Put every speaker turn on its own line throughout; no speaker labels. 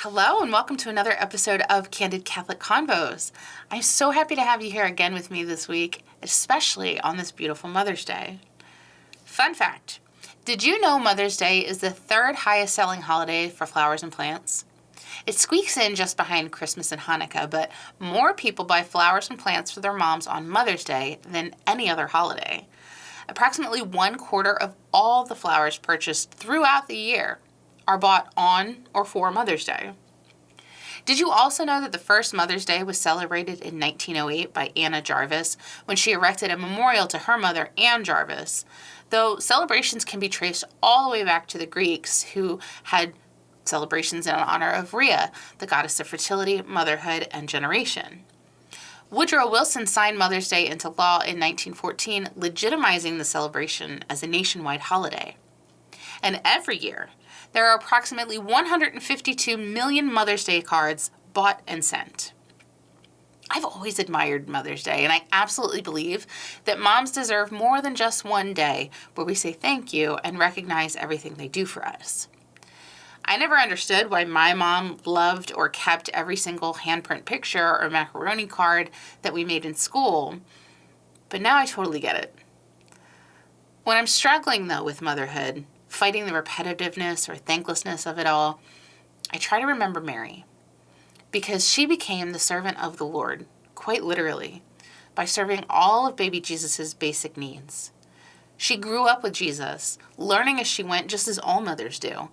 Hello and welcome to another episode of Candid Catholic Convos. I'm so happy to have you here again with me this week, especially on this beautiful Mother's Day. Fun fact, did you know Mother's Day is the third highest selling holiday for flowers and plants? It squeaks in just behind Christmas and Hanukkah, but more people buy flowers and plants for their moms on Mother's Day than any other holiday. Approximately 1/4 of all the flowers purchased throughout the year are bought on or for Mother's Day. Did you also know that the first Mother's Day was celebrated in 1908 by Anna Jarvis when she erected a memorial to her mother, Anne Jarvis, though celebrations can be traced all the way back to the Greeks, who had celebrations in honor of Rhea, the goddess of fertility, motherhood, and generation. Woodrow Wilson signed Mother's Day into law in 1914, legitimizing the celebration as a nationwide holiday. And every year, there are approximately 152 million Mother's Day cards bought and sent. I've always admired Mother's Day, and I absolutely believe that moms deserve more than just one day where we say thank you and recognize everything they do for us. I never understood why my mom loved or kept every single handprint picture or macaroni card that we made in school, but now I totally get it. When I'm struggling, though, with motherhood, fighting the repetitiveness or thanklessness of it all, I try to remember Mary, because she became the servant of the Lord, quite literally, by serving all of baby Jesus' basic needs. She grew up with Jesus, learning as she went, just as all mothers do,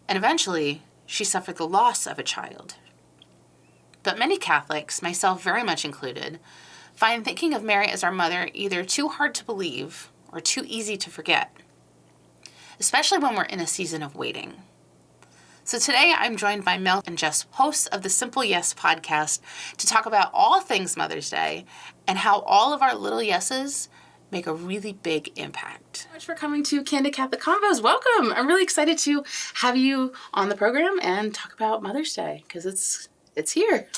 and eventually she suffered the loss of a child. But many Catholics, myself very much included, find thinking of Mary as our mother either too hard to believe or too easy to forget, especially when we're in a season of waiting. So today I'm joined by Mel and Jess, hosts of the Simple Yes podcast, to talk about all things Mother's Day and how all of our little yeses make a really big impact. Thank you so much for coming to Candid Catholic Convos. Welcome. I'm really excited to have you on the program and talk about Mother's Day because it's here.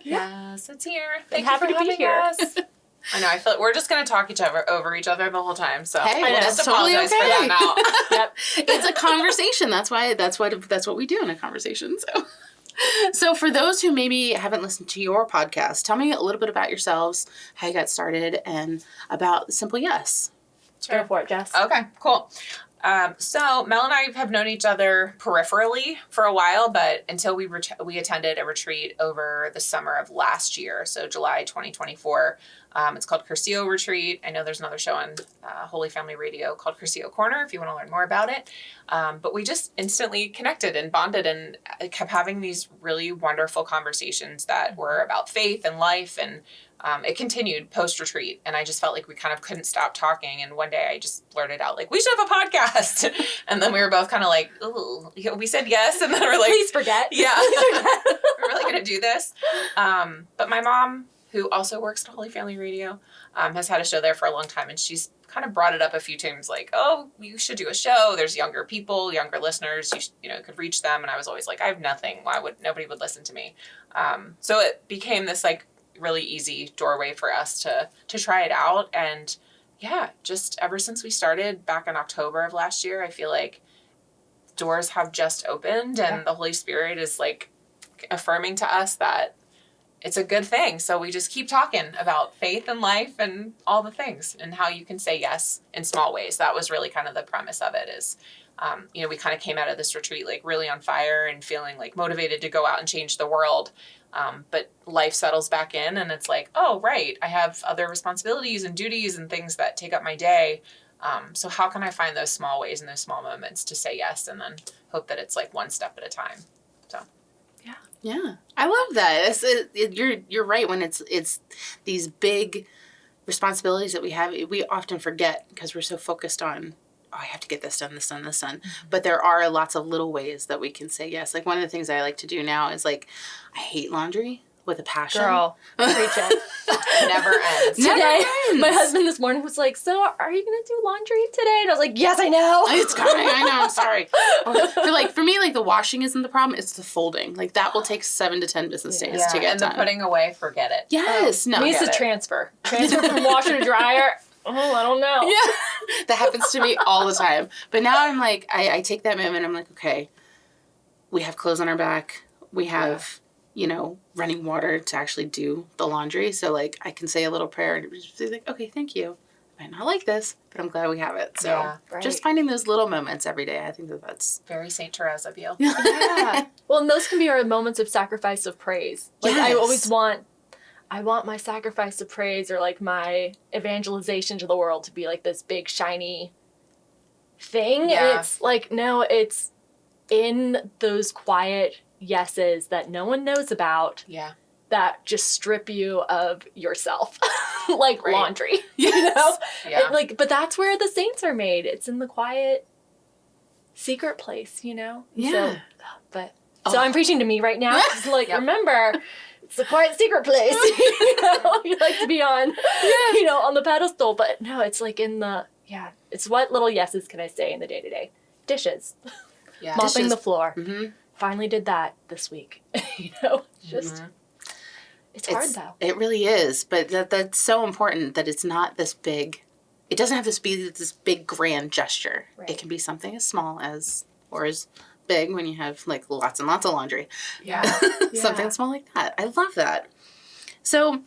Yes, it's here.
I'm happy to be here.
Us. I know. I feel like we're just gonna talk over each other the whole time. So
hey,
we'll just
totally
apologize
okay.
for that now.
Yep.
It's a conversation. That's what we do in a conversation. So for those who maybe haven't listened to your podcast, tell me a little bit about yourselves, how you got started, and about Simple Yes.
Go for it, Jess.
Okay, cool. So Mel and I have known each other peripherally for a while, but until we attended a retreat over the summer of last year, so July 2024. It's called Curcio Retreat. I know there's another show on Holy Family Radio called Curcio Corner if you want to learn more about it. But we just instantly connected and bonded and kept having these really wonderful conversations that were about faith and life, and it continued post-retreat, and I just felt like we kind of couldn't stop talking. And one day I just blurted out, like, we should have a podcast. And then we were both kind of like, ooh, we said yes. And then we're like,
please forget.
Yeah, we're really going to do this. But my mom, who also works at Holy Family Radio, has had a show there for a long time. And she's kind of brought it up a few times, like, oh, you should do a show. There's younger people, younger listeners, you could reach them. And I was always like, I have nothing. Nobody would listen to me. So it became this like really easy doorway for us to try it out. And yeah, just ever since we started back in October of last year, I feel like doors have just opened, and the Holy Spirit is like affirming to us that it's a good thing. So we just keep talking about faith and life and all the things and how you can say yes in small ways. That was really kind of the premise of it is, we kind of came out of this retreat like really on fire and feeling like motivated to go out and change the world. But life settles back in, and it's like, oh, right, I have other responsibilities and duties and things that take up my day. So how can I find those small ways and those small moments to say yes, and then hope that it's like one step at a time. So, yeah.
Yeah, I love that. You're right. When it's these big responsibilities that we have, we often forget because we're so focused on, oh, I have to get this done, this done, this done. Mm-hmm. But there are lots of little ways that we can say yes. Like one of the things I like to do now is like, I hate laundry with a passion.
Girl, preach it.
Never ends.
Today, my husband this morning was like, so are you going to do laundry today? And I was like, yes, I know.
It's coming. I know. I'm sorry. For me, like the washing isn't the problem. It's the folding. Like that will take 7 to 10 business days to get done.
And the putting away, forget it.
Yes. No.
It needs to transfer. Transfer from washer to dryer. Oh, I don't know.
Yeah. That happens to me all the time. But now I'm like, I take that moment. I'm like, okay, we have clothes on our back. we have, running water to actually do the laundry. So, like, I can say a little prayer and just be like, okay, thank you. I might not like this, but I'm glad we have it. So, just finding those little moments every day, I think that's...
Very St. Therese of you.
Yeah. Well, and those can be our moments of sacrifice of praise. Like, I always want my sacrifice of praise, or like my evangelization to the world, to be like this big, shiny thing.
Yeah.
And it's like, no, it's in those quiet yeses that no one knows about.
Yeah.
That just strip you of yourself. Like laundry.
Yes. Yeah.
And but that's where the saints are made. It's in the quiet, secret place,
Yeah.
So I'm preaching to me right now. It's like, remember, it's a quiet, secret place. You like to be on, on the pedestal. But no, it's like in the, it's what little yeses can I say in the day-to-day. Dishes.
Yeah.
Mopping the floor.
Mm-hmm.
Finally did that this week. Just... It's hard, though.
It really is, but that's so important that it's not this big... It doesn't have to be this big, grand gesture. Right. It can be something as small as, or as big when you have, like, lots and lots of laundry.
Yeah.
Something small like that. I love that. So,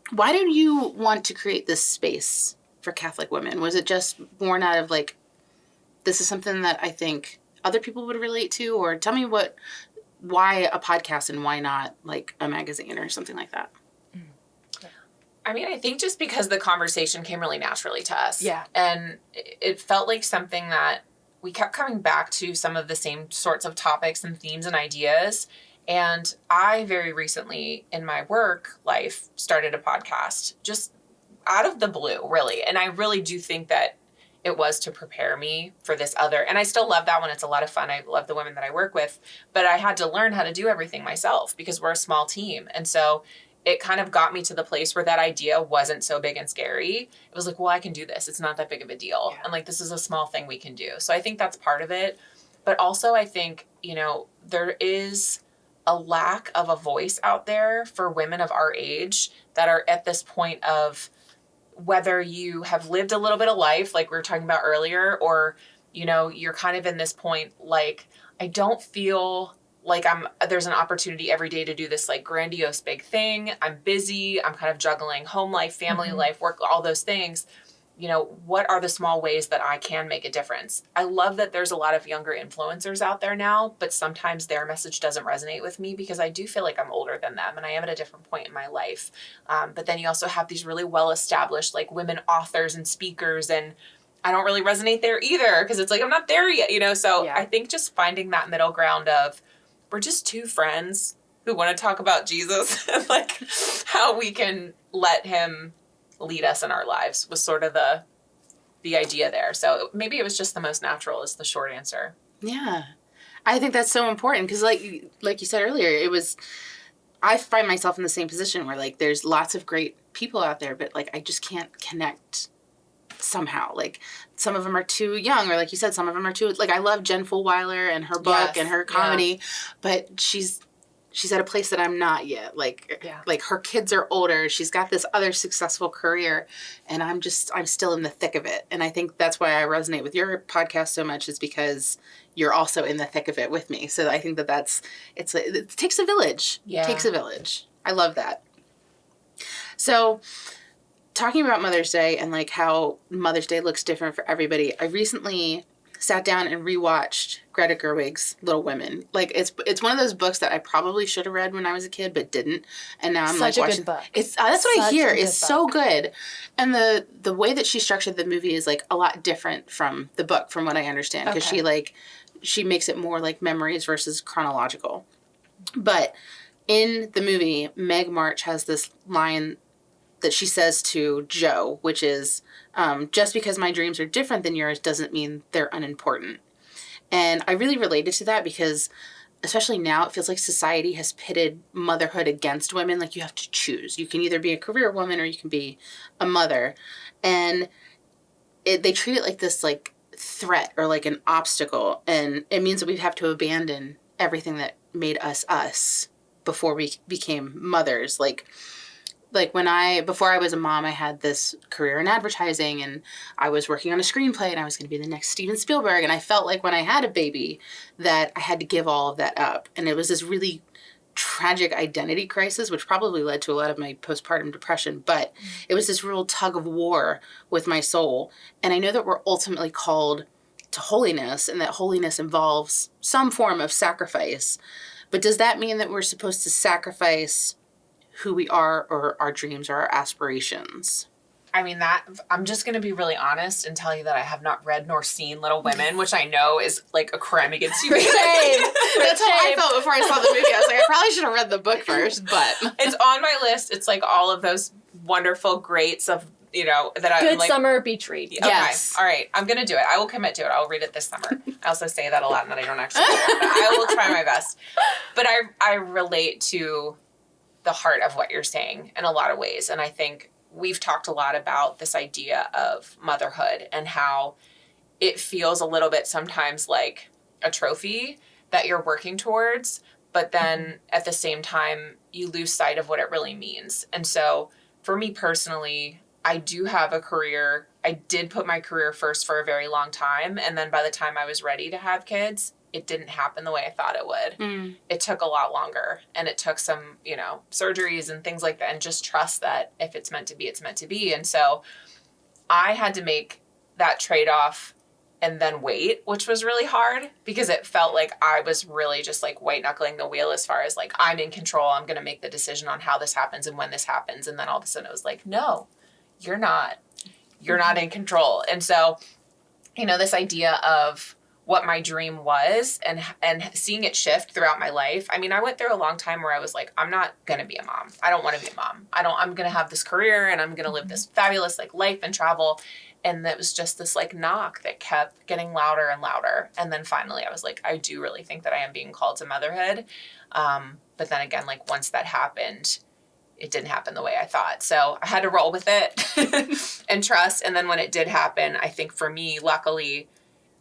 why did you want to create this space for Catholic women? Was it just born out of, like, this is something that I think other people would relate to? Or tell me why a podcast and why not, like, a magazine or something like that?
I mean, I think just because the conversation came really naturally to us.
Yeah.
And it felt like something that we kept coming back to, some of the same sorts of topics and themes and ideas. And I very recently in my work life started a podcast just out of the blue, really. And I really do think that it was to prepare me for this other, and I still love that one. It's a lot of fun. I love the women that I work with, but I had to learn how to do everything myself because we're a small team. And so it kind of got me to the place where that idea wasn't so big and scary. It was like, well, I can do this. It's not that big of a deal. Yeah. And like, this is a small thing we can do. So I think that's part of it. But also I think, there is a lack of a voice out there for women of our age that are at this point of, whether you have lived a little bit of life, like we were talking about earlier, or, you're kind of in this point, like, I don't feel like there's an opportunity every day to do this like grandiose big thing. I'm busy. I'm kind of juggling home life, family life, work, all those things. What are the small ways that I can make a difference? I love that there's a lot of younger influencers out there now, but sometimes their message doesn't resonate with me because I do feel like I'm older than them and I am at a different point in my life. But then you also have these really well-established like women authors and speakers, and I don't really resonate there either because it's like, I'm not there yet, So I think just finding that middle ground of, we're just two friends who want to talk about Jesus and like how we can let him lead us in our lives was sort of the idea there. So maybe it was just the most natural is the short answer.
Yeah. I think that's so important because like you said earlier, I find myself in the same position where like there's lots of great people out there, but like I just can't connect somehow. Like some of them are too young, or like you said, some of them are too, like I love Jen Fulwiler and her book and her comedy, but she's at a place that I'm not yet. Like her kids are older. She's got this other successful career and I'm still in the thick of it. And I think that's why I resonate with your podcast so much, is because you're also in the thick of it with me. So I think it takes a village.
Yeah.
It takes a village. I love that. So talking about Mother's Day and like how Mother's Day looks different for everybody, I recently sat down and rewatched Greta Gerwig's Little Women. Like it's one of those books that I probably should have read when I was a kid but didn't, and now I'm
such
like
a
watching.
Good book.
It's that's what I hear is so good, and the way that she structured the movie is like a lot different from the book, from what I understand, because she makes it more like memories versus chronological. But in the movie, Meg March has this line that she says to Joe, which is, just because my dreams are different than yours doesn't mean they're unimportant. And I really related to that because, especially now, it feels like society has pitted motherhood against women. Like you have to choose. You can either be a career woman or you can be a mother. And they treat it like this like threat or like an obstacle. And it means that we have to abandon everything that made us us before we became mothers. Like, like before I was a mom, I had this career in advertising, and I was working on a screenplay, and I was going to be the next Steven Spielberg. And I felt like when I had a baby that I had to give all of that up. And it was this really tragic identity crisis, which probably led to a lot of my postpartum depression. But it was this real tug of war with my soul. And I know that we're ultimately called to holiness, and that holiness involves some form of sacrifice. But does that mean that we're supposed to sacrifice who we are or our dreams or our aspirations?
I mean, I'm just going to be really honest and tell you that I have not read nor seen Little Women, which I know is like a crime against humanity.
That's how I felt before I saw the movie. I was like, I probably should have read the book first, but
it's on my list. It's like all of those wonderful greats of, that I'm
Good
like,
summer beach read.
Okay.
Yes.
All right. I'm going to do it. I will commit to it. I'll read it this summer. I also say that a lot and that I don't actually do it, but I will try my best. But I relate to the heart of what you're saying in a lot of ways. And I think we've talked a lot about this idea of motherhood and how it feels a little bit sometimes like a trophy that you're working towards, but then at the same time, you lose sight of what it really means. And so for me personally, I do have a career. I did put my career first for a very long time. And then by the time I was ready to have kids, it didn't happen the way I thought it would. It took a lot longer, and it took some, surgeries and things like that, and just trust that if it's meant to be, it's meant to be. And so I had to make that trade-off and then wait, which was really hard because it felt like I was really just like white knuckling the wheel as far as like, I'm in control. I'm going to make the decision on how this happens and when this happens. And then all of a sudden it was like, no, you're not in control. And so, this idea of what my dream was and seeing it shift throughout my life. I mean, I went through a long time where I was like, I'm not going to be a mom. I don't want to be a mom. I'm going to have this career and I'm going to live this fabulous like life and travel. And it was just this like knock that kept getting louder and louder. And then finally I was like, I do really think that I am being called to motherhood. But then again, like once that happened, it didn't happen the way I thought. So I had to roll with it and trust. And then when it did happen, I think for me, luckily,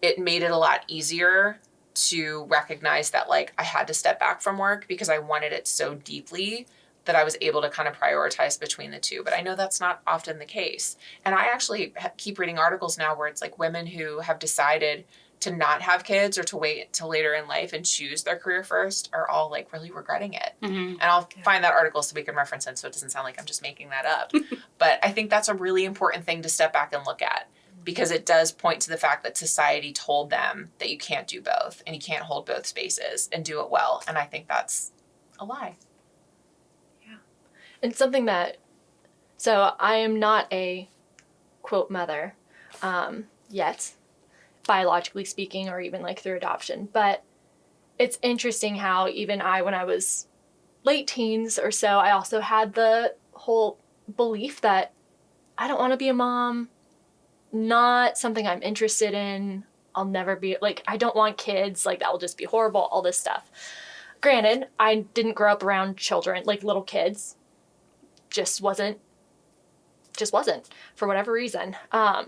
it made it a lot easier to recognize that like I had to step back from work because I wanted it so deeply that I was able to kind of prioritize between the two. But I know that's not often the case. And I actually keep reading articles now where it's like women who have decided to not have kids or to wait till later in life and choose their career first are all like really regretting it. And I'll find that article so we can reference it so it doesn't sound like I'm just making that up. But I think that's a really important thing to step back and look at, because it does point to the fact that society told them that you can't do both and you can't hold both spaces and do it well. And I think that's a lie.
Yeah. And something so I am not a quote mother yet, biologically speaking, or even like through adoption. But it's interesting how even when I was late teens or so, I also had the whole belief that I don't want to be a mom. Not something I'm interested in. I'll never be, like, I don't want kids. Like, that will just be horrible, all this stuff. Granted, I didn't grow up around children, like little kids. Just wasn't for whatever reason.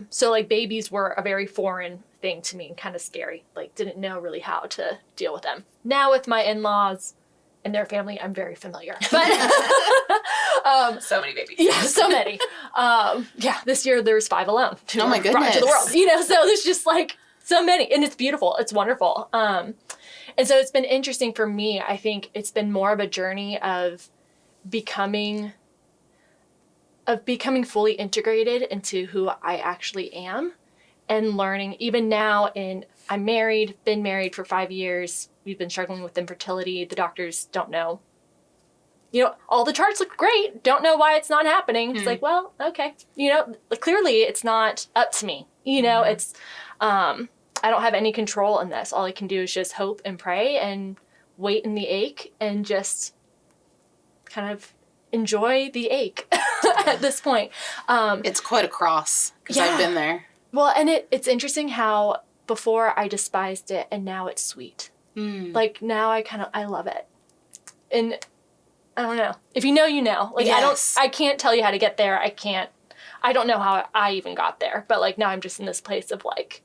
So, like, babies were a very foreign thing to me and kind of scary. Like, didn't know really how to deal with them. Now with my in-laws and their family, I'm very familiar. But
so many babies.
Yeah, so many. This year there's 5 alone.
Oh my goodness.
Brought to the world. So there's just like so many, and it's beautiful. It's wonderful. And so it's been interesting for me. I think it's been more of a journey of becoming fully integrated into who I actually am, and learning even now. I'm married, been married for 5 years. We've been struggling with infertility. The doctors don't know. All the charts look great. Don't know why it's not happening. It's like, well, okay. Clearly it's not up to me. It's, I don't have any control in this. All I can do is just hope and pray and wait in the ache and just kind of enjoy the ache at this point.
It's quite a cross because I've been there.
Well, and it's interesting how before I despised it and now it's sweet. Like now I love it. And I don't know. If you know, you know. Like
yes.
I can't tell you how to get there. I don't know how I even got there. But like now I'm just in this place of like,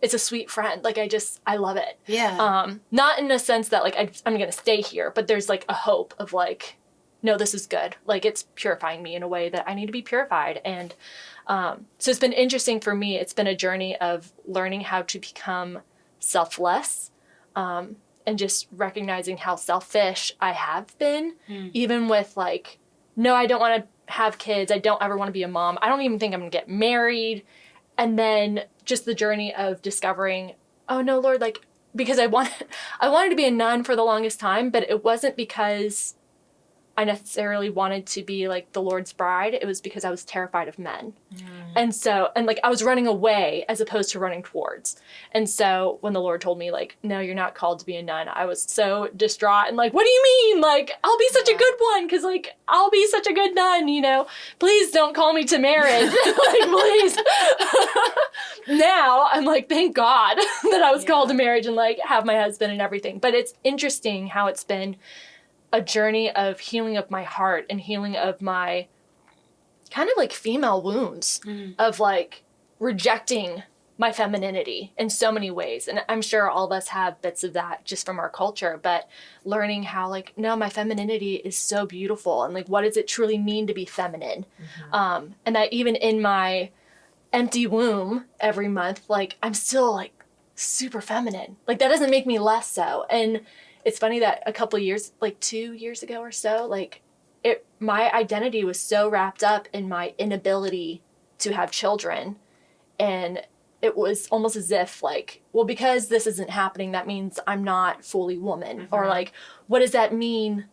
it's a sweet friend. Like I love it.
Yeah.
Not in a sense that like I'm going to stay here, but there's like a hope of like, no, this is good. Like, it's purifying me in a way that I need to be purified. And so it's been interesting for me. It's been a journey of learning how to become selfless, and just recognizing how selfish I have been, even with like, no, I don't want to have kids. I don't ever want to be a mom. I don't even think I'm going to get married. And then just the journey of discovering, oh no, Lord, like, because I wanted to be a nun for the longest time, but it wasn't because I necessarily wanted to be like the Lord's bride. It was because I was terrified of men. And so, and like I was running away as opposed to running towards. And so when the Lord told me like, no, you're not called to be a nun, I was so distraught and like, what do you mean? Like, I'll be such a good one. Cause like, I'll be such a good nun, you know, please don't call me to marriage. Like, please. Now I'm like, thank God that I was called to marriage and like have my husband and everything. But it's interesting how it's been a journey of healing of my heart and healing of my kind of like female wounds of like rejecting my femininity in so many ways. And I'm sure all of us have bits of that just from our culture, but learning how like, no, my femininity is so beautiful. And like, what does it truly mean to be feminine? And that even in my empty womb every month, like I'm still like super feminine. Like that doesn't make me less so. And it's funny that a couple years, like 2 years ago or so, like my identity was so wrapped up in my inability to have children. And it was almost as if like, well, because this isn't happening, that means I'm not fully woman. Or like, what does that mean?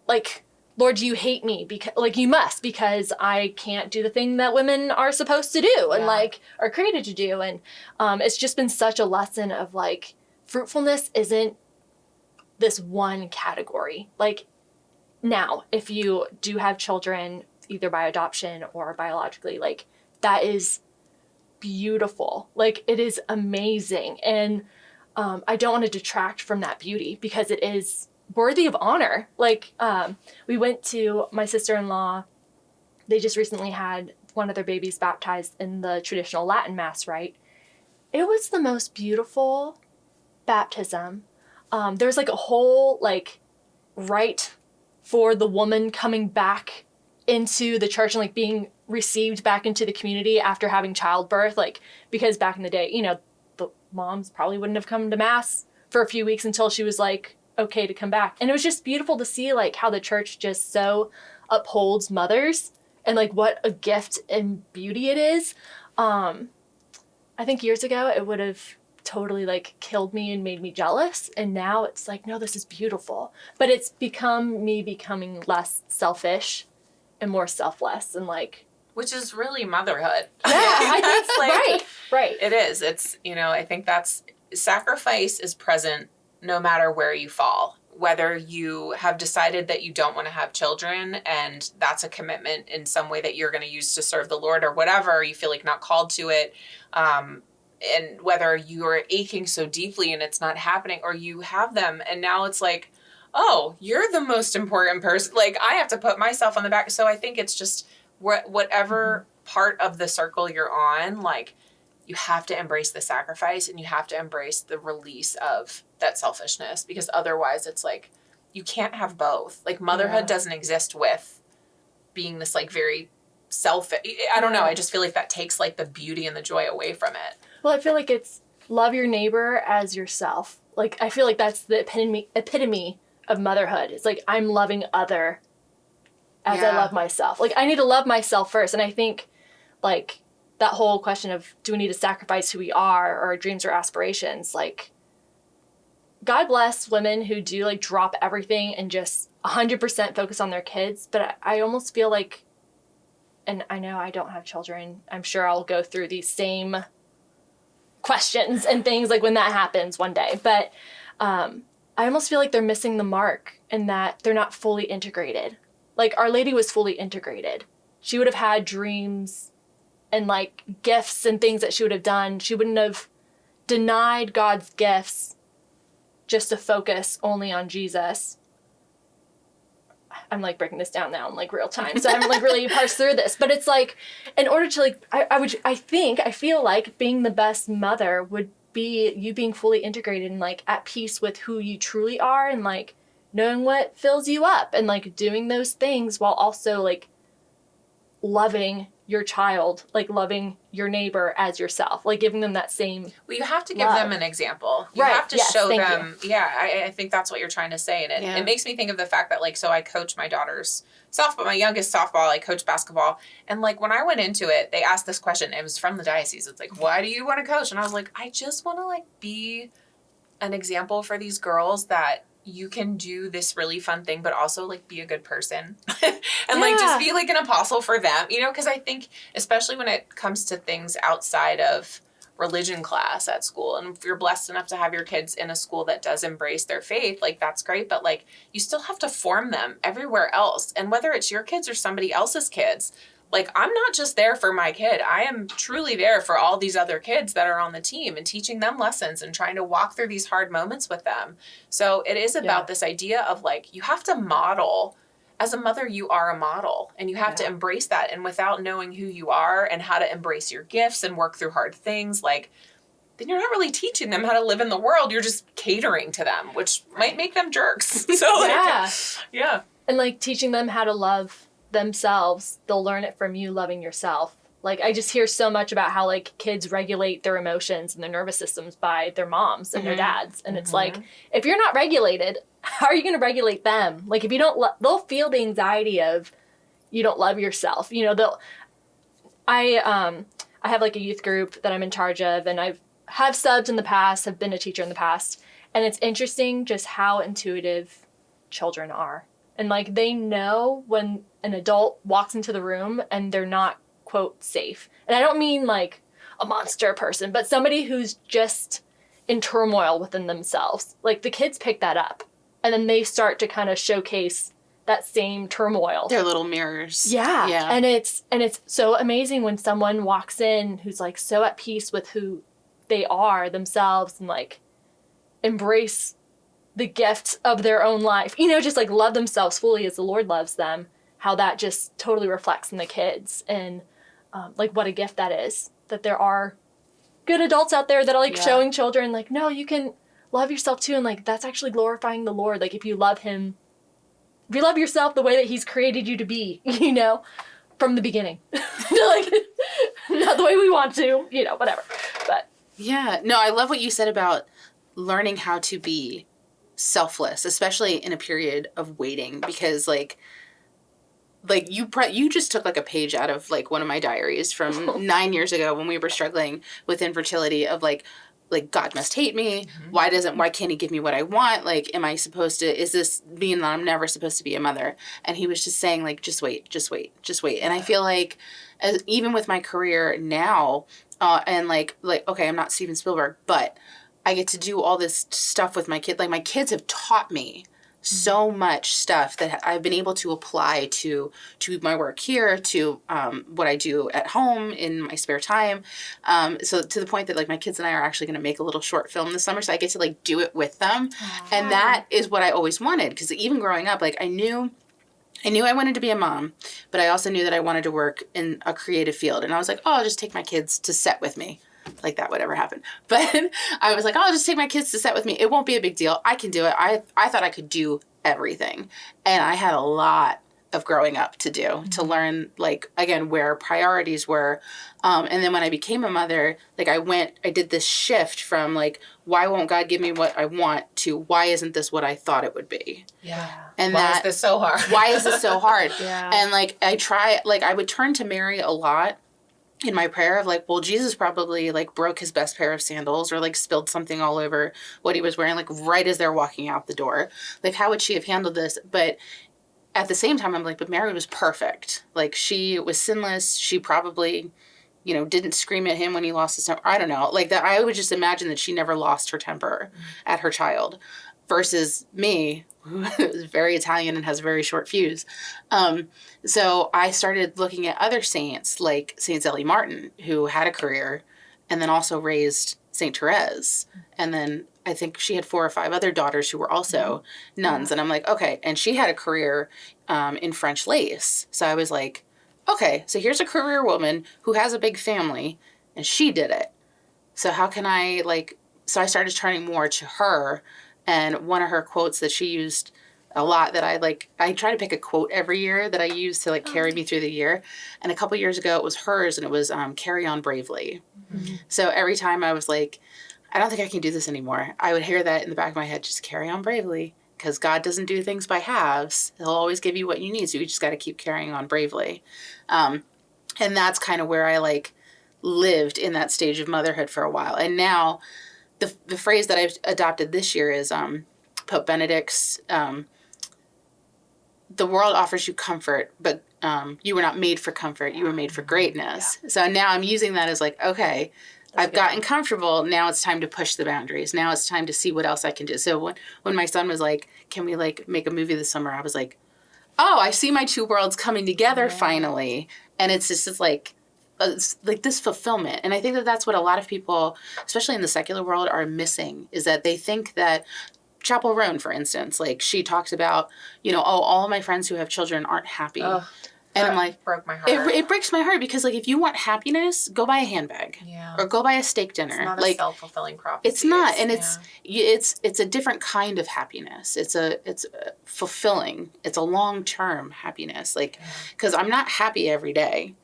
Like, Lord, do you hate me? Because like you must, because I can't do the thing that women are supposed to do and like are created to do. And it's just been such a lesson of like, fruitfulness isn't this one category. Like now, if you do have children, either by adoption or biologically, like that is beautiful. Like it is amazing. And I don't want to detract from that beauty because it is worthy of honor. Like we went to my sister-in-law. They just recently had one of their babies baptized in the traditional Latin Mass, right? It was the most beautiful baptism. There was like a whole like rite for the woman coming back into the church and like being received back into the community after having childbirth. Like, because back in the day, you know, the moms probably wouldn't have come to mass for a few weeks until she was like, okay to come back. And it was just beautiful to see like how the church just so upholds mothers and like what a gift and beauty it is. I think years ago it would have totally like killed me and made me jealous. And now it's like, no, this is beautiful. But it's become me becoming less selfish and more selfless and like.
Which is really motherhood.
Yeah, I think like, right.
It is. It's, you know, I think that's sacrifice is present no matter where you fall. Whether you have decided that you don't want to have children and that's a commitment in some way that you're going to use to serve the Lord or whatever, you feel like not called to it. And whether you're aching so deeply and it's not happening or you have them and now it's like, oh, you're the most important person. Like I have to put myself on the back. So I think it's just whatever part of the circle you're on, like you have to embrace the sacrifice and you have to embrace the release of that selfishness because otherwise it's like, you can't have both. Like motherhood doesn't exist with being this like very selfish. I don't know. I just feel like that takes like the beauty and the joy away from it.
Well, I feel like it's love your neighbor as yourself. Like, I feel like that's the epitome of motherhood. It's like, I'm loving other as I love myself. Like, I need to love myself first. And I think, like, that whole question of, do we need to sacrifice who we are or our dreams or aspirations? Like, God bless women who do, like, drop everything and just 100% focus on their kids. But I almost feel like, and I know I don't have children, I'm sure I'll go through these same questions and things like when that happens one day. But I almost feel like they're missing the mark and that they're not fully integrated. Like Our Lady was fully integrated. She would have had dreams and like gifts and things that she would have done. She wouldn't have denied God's gifts just to focus only on Jesus. I'm like breaking this down now in like real time. So I haven't like really parsed through this, but it's like, in order to like, I feel like being the best mother would be you being fully integrated and like at peace with who you truly are and like knowing what fills you up and like doing those things while also like loving your child, like loving your neighbor as yourself, like giving them that same
Well, you have to give
love.
them an example. You
Right,
have to
yes,
show
thank
them. Yeah, I think that's what you're trying to say. And it makes me think of the fact that, like, so I coach my daughter's softball, my youngest softball, I coach basketball. And, like, when I went into it, they asked this question. It was from the diocese. It's like, why do you want to coach? And I was like, I just want to, like, be an example for these girls that you can do this really fun thing, but also like be a good person and like just be like an apostle for them, you know? Because I think, especially when it comes to things outside of religion class at school, and if you're blessed enough to have your kids in a school that does embrace their faith, like that's great, but like you still have to form them everywhere else. And whether it's your kids or somebody else's kids, like, I'm not just there for my kid. I am truly there for all these other kids that are on the team and teaching them lessons and trying to walk through these hard moments with them. So it is about this idea of, like, you have to model. As a mother, you are a model, and you have to embrace that. And without knowing who you are and how to embrace your gifts and work through hard things, like, then you're not really teaching them how to live in the world. You're just catering to them, which might make them jerks. So, yeah.
And, like, teaching them how to love themselves, they'll learn it from you loving yourself. Like, I just hear so much about how, like, kids regulate their emotions and their nervous systems by their moms and their dads. And it's like, if you're not regulated, how are you going to regulate them? Like, if you don't, they'll feel the anxiety of you don't love yourself. You know, I have, like, a youth group that I'm in charge of, and I've have subbed in the past, have been a teacher in the past. And it's interesting just how intuitive children are. And, like, they know when an adult walks into the room and they're not, quote, safe. And I don't mean, like, a monster person, but somebody who's just in turmoil within themselves. Like, the kids pick that up. And then they start to kind of showcase that same turmoil.
They're little mirrors.
Yeah. And it's so amazing when someone walks in who's, like, so at peace with who they are themselves and, like, embrace the gifts of their own life, you know, just like love themselves fully as the Lord loves them, how that just totally reflects in the kids. And like, what a gift that is, that there are good adults out there that are like showing children like, no, you can love yourself too. And like, that's actually glorifying the Lord. Like, if you love him, if you love yourself the way that he's created you to be, you know, from the beginning, like, not the way we want to, you know, whatever. But
yeah, no, I love what you said about learning how to be selfless, especially in a period of waiting, because like you just took like a page out of like one of my diaries from 9 years ago when we were struggling with infertility of like God must hate me. Why can't he give me what I want? Like, am I supposed to, is this mean that I'm never supposed to be a mother? And he was just saying like, just wait. And I feel like even with my career now, and like, okay, I'm not Steven Spielberg, but I get to do all this stuff with my kids. Like, my kids have taught me so much stuff that I've been able to apply to my work here, to what I do at home in my spare time. So to the point that like my kids and I are actually going to make a little short film this summer. So I get to like do it with them. And that is what I always wanted. Because even growing up, like I knew I wanted to be a mom, but I also knew that I wanted to work in a creative field. And I was like, oh, I'll just take my kids to set with me. Like that would ever happen. But I was like, oh, I'll just take my kids to set with me. It won't be a big deal. I can do it. I thought I could do everything. And I had a lot of growing up to do, to learn, like, again, where priorities were. And then when I became a mother, like I did this shift from like, why won't God give me what I want, to why isn't this what I thought it would be?
Yeah.
And
why is this so hard?
Why is this so hard?
Yeah.
And like, I would turn to Mary a lot in my prayer of like, well, Jesus probably like broke his best pair of sandals or like spilled something all over what he was wearing, like right as they're walking out the door. Like, how would she have handled this? But at the same time, I'm like, but Mary was perfect. Like, she was sinless. She probably, you know, didn't scream at him when he lost his temper. I don't know. Like that, I would just imagine that she never lost her temper at her child, versus me, who is very Italian and has a very short fuse. So I started looking at other saints, like Saint Zélie Martin, who had a career and then also raised Saint Therese. And then I think she had 4 or 5 other daughters who were also nuns. And I'm like, okay. And she had a career in French lace. So I was like, okay, so here's a career woman who has a big family, and she did it. So how can I, like, so I started turning more to her. And one of her quotes that she used a lot that I try to pick a quote every year that I use to like carry me through the year. And a couple years ago it was hers, and it was carry on bravely.
Mm-hmm.
So every time I was like, I don't think I can do this anymore, I would hear that in the back of my head, just carry on bravely, because God doesn't do things by halves. He'll always give you what you need. So you just got to keep carrying on bravely. And that's kind of where I like lived in that stage of motherhood for a while. And now the phrase that I've adopted this year is Pope Benedict's, the world offers you comfort, but you were not made for comfort. You were made for greatness. Yeah. So now I'm using that as like, okay, I've gotten comfortable. Now it's time to push the boundaries. Now it's time to see what else I can do. So when my son was like, can we like make a movie this summer? I was like, oh, I see my two worlds coming together finally. And it's just it's like this fulfillment. And I think that that's what a lot of people, especially in the secular world, are missing, is that they think that Chapel Roan, for instance, like she talks about, oh, all of my friends who have children aren't happy.
Ugh,
and I'm like,
broke my heart.
It breaks my heart, because like if you want happiness, go buy a handbag, or go buy a steak dinner. It's
not
like,
a self-fulfilling prophecy.
It's not, and it's a different kind of happiness. It's fulfilling. It's a long-term happiness. Like, because I'm not happy every day,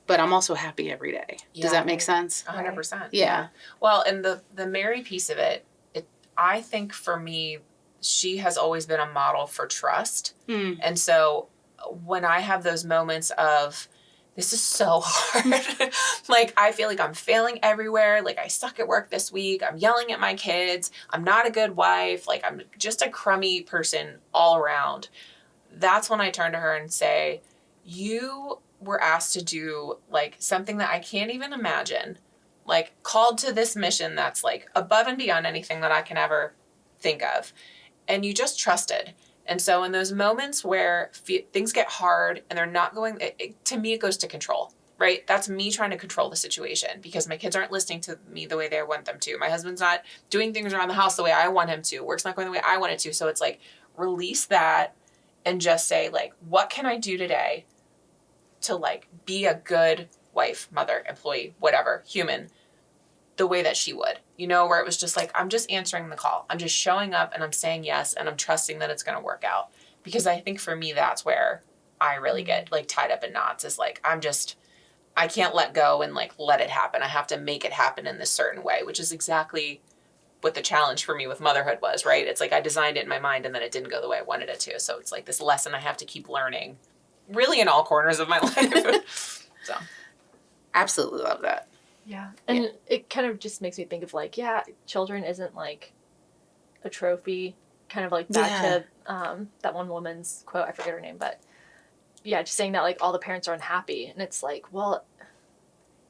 but I'm also happy every day. Yeah. Does that make sense?
100%.
Yeah.
Well, and the Mary piece of it, I think for me, she has always been a model for trust. And so when I have those moments of, this is so hard, like I feel like I'm failing everywhere, like I suck at work this week, I'm yelling at my kids, I'm not a good wife, like I'm just a crummy person all around, that's when I turn to her and say, you were asked to do like something that I can't even imagine, like called to this mission that's like above and beyond anything that I can ever think of. And you just trusted. And so in those moments where things get hard and they're not going, to me, it goes to control, right? That's me trying to control the situation because my kids aren't listening to me the way they want them to. My husband's not doing things around the house the way I want him to. Work's not going the way I want it to. So it's like, release that and just say like, what can I do today to like be a good wife, mother, employee, whatever, human, the way that she would, where it was just like, I'm just answering the call. I'm just showing up and I'm saying yes. And I'm trusting that it's going to work out. Because I think for me, that's where I really get like tied up in knots, is like, I can't let go and like, let it happen. I have to make it happen in this certain way, which is exactly what the challenge for me with motherhood was, right? It's like, I designed it in my mind and then it didn't go the way I wanted it to. So it's like this lesson I have to keep learning really in all corners of my life. So
absolutely love that.
Yeah. And it kind of just makes me think of like, children isn't like a trophy, kind of like back to that one woman's quote, I forget her name, but just saying that like all the parents are unhappy. And it's like, well,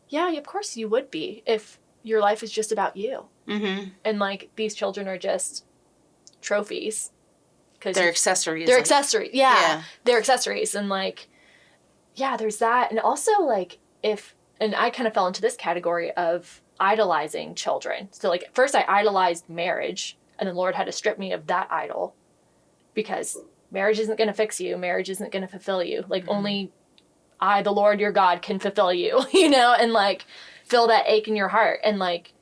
yeah, of course you would be if your life is just about you. Mm-hmm. And like these children are just trophies. Cause
they're accessories.
They're accessories. Yeah. They're accessories. And like, there's that. And also like and I kind of fell into this category of idolizing children. So like first I idolized marriage, and then Lord had to strip me of that idol, because marriage isn't going to fix you. Marriage isn't going to fulfill you. Like only I, the Lord your God, can fulfill you, and like fill that ache in your heart. And like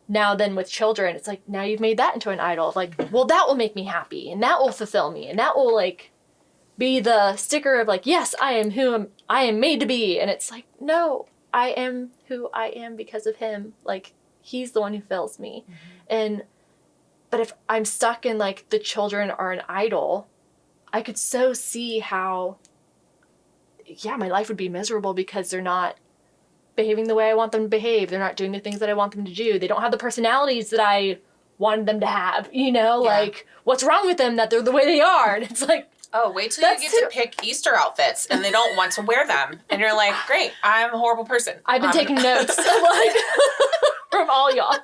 now then with children, it's like, now you've made that into an idol. Like, well, that will make me happy and that will fulfill me. And that will like be the sticker of like, yes, I am who I am made to be. And it's like, no, I am who I am because of him. Like, he's the one who fills me. Mm-hmm. But if I'm stuck in like the children are an idol, I could so see how, my life would be miserable because they're not behaving the way I want them to behave. They're not doing the things that I want them to do. They don't have the personalities that I wanted them to have, like what's wrong with them that they're the way they are? And it's like,
oh, wait till you get to pick Easter outfits and they don't want to wear them. And you're like, great, I'm a horrible person.
I've been taking notes like from all y'all.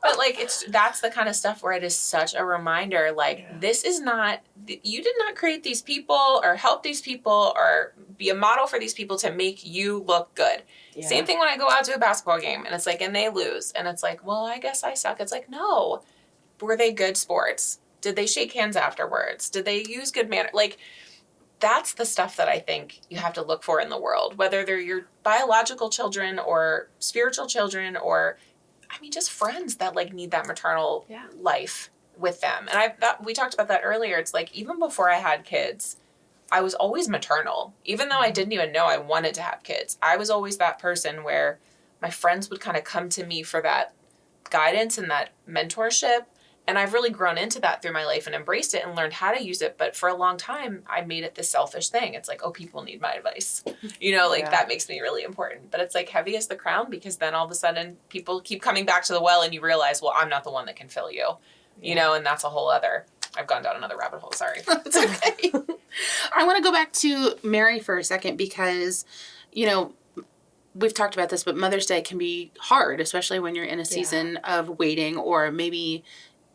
But like, that's the kind of stuff where it is such a reminder, like, this is not, you did not create these people or help these people or be a model for these people to make you look good. Yeah. Same thing when I go out to a basketball game and it's like, and they lose. And it's like, well, I guess I suck. It's like, no. Were they good sports? Did they shake hands afterwards? Did they use good manner? Like, that's the stuff that I think you have to look for in the world, whether they're your biological children or spiritual children or, I mean, just friends that like need that maternal life with them. And we talked about that earlier. It's like, even before I had kids, I was always maternal. Even though I didn't even know I wanted to have kids, I was always that person where my friends would kind of come to me for that guidance and that mentorship. And I've really grown into that through my life and embraced it and learned how to use it. But for a long time, I made it this selfish thing. It's like, oh, people need my advice. That makes me really important. But it's like heavy as the crown, because then all of a sudden people keep coming back to the well and you realize, well, I'm not the one that can fill you, and that's a whole other, I've gone down another rabbit hole. Sorry.
It's okay. I want to go back to Mary for a second because, we've talked about this, but Mother's Day can be hard, especially when you're in a season of waiting, or maybe,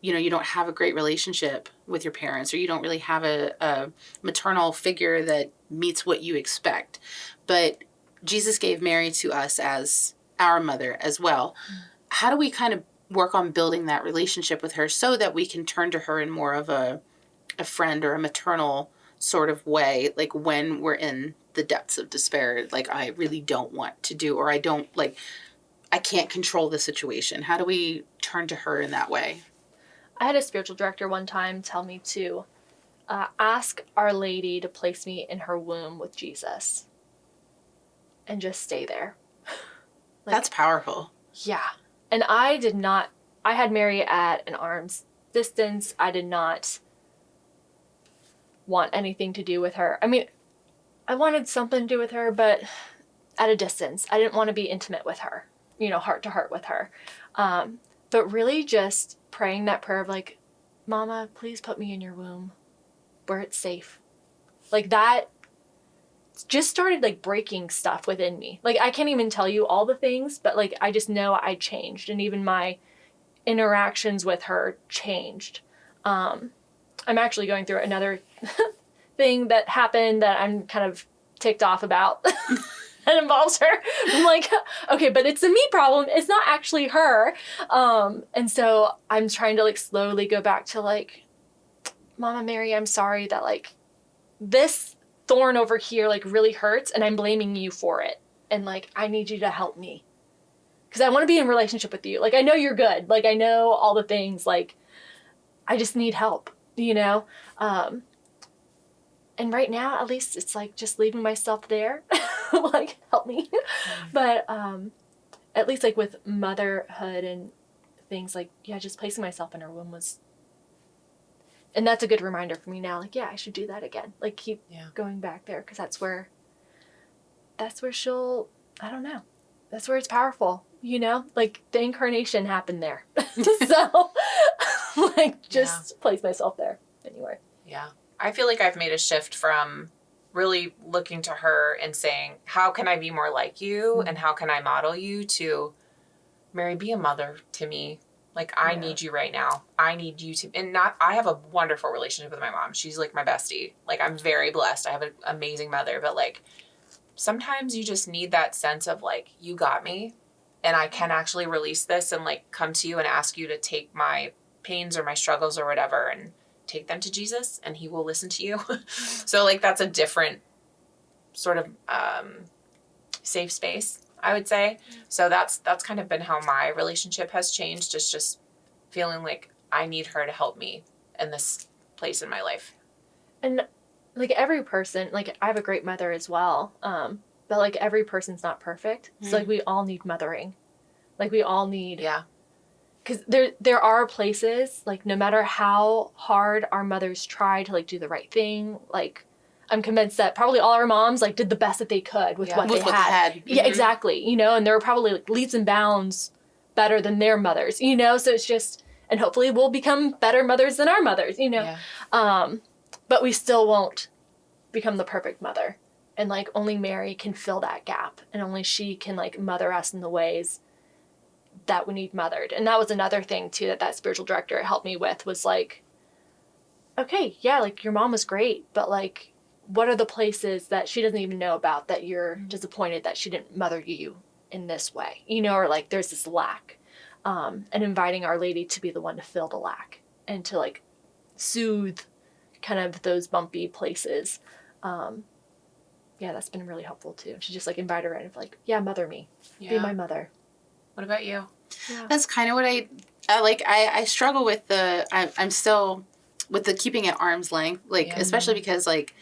you don't have a great relationship with your parents, or you don't really have a maternal figure that meets what you expect. But Jesus gave Mary to us as our mother as well. How do we kind of work on building that relationship with her so that we can turn to her in more of a friend or a maternal sort of way, like when we're in the depths of despair, like I really don't want to do, or I can't control the situation? How do we turn to her in that way?
I had a spiritual director one time tell me to ask Our Lady to place me in her womb with Jesus and just stay there.
That's powerful.
Yeah. And I had Mary at an arm's distance. I did not want anything to do with her. I mean, I wanted something to do with her, but at a distance. I didn't want to be intimate with her, heart to heart with her. But really just praying that prayer of like, Mama, please put me in your womb where it's safe. Like that just started like breaking stuff within me. Like I can't even tell you all the things, but like I just know I changed, and even my interactions with her changed. I'm actually going through another thing that happened that I'm kind of ticked off about that involves her. I'm like, okay, but it's a me problem. It's not actually her. And so I'm trying to like slowly go back to like, Mama Mary, I'm sorry that like this thorn over here like really hurts, and I'm blaming you for it. And like, I need you to help me, because I want to be in relationship with you. Like, I know you're good. Like, I know all the things. Like, I just need help, and right now, at least, it's like just leaving myself there. Like, help me. But at least like with motherhood and things, like, just placing myself in her womb was, and that's a good reminder for me now. Like, I should do that again. Like, keep going back there, because that's where she'll, I don't know. That's where it's powerful, Like, the incarnation happened there. So, like, just place myself there anyway.
Yeah. I feel like I've made a shift from really looking to her and saying, how can I be more like you? Mm-hmm. And how can I model you? To, Mary, be a mother to me. Like, I need you right now. I need you to, I have a wonderful relationship with my mom. She's like my bestie. Like, I'm very blessed. I have an amazing mother, but like, sometimes you just need that sense of like, you got me, and I can actually release this and like come to you and ask you to take my pains or my struggles or whatever and take them to Jesus, and he will listen to you. So like, that's a different sort of safe space, I would say. So that's kind of been how my relationship has changed. It's just feeling like I need her to help me in this place in my life.
And like every person, like I have a great mother as well. But like every person's not perfect. Mm-hmm. So like we all need mothering. Like we all need, because there are places, like no matter how hard our mothers try to like do the right thing, like I'm convinced that probably all our moms like did the best that they could with what they had. Mm-hmm. Yeah, exactly. And they were probably like leaps and bounds better than their mothers, so it's just, and hopefully we'll become better mothers than our mothers, but we still won't become the perfect mother. And like only Mary can fill that gap, and only she can like mother us in the ways that we need mothered. And that was another thing too that spiritual director helped me with, was like, okay, like your mom was great, but like what are the places that she doesn't even know about that you're disappointed that she didn't mother you in this way, or like there's this lack, and inviting Our Lady to be the one to fill the lack and to like soothe kind of those bumpy places. That's been really helpful too, to just like invite her in, of like, mother me, be my mother.
What about you?
Yeah. That's kind of what I I struggle with I'm still with the keeping at arm's length, like, especially because, like,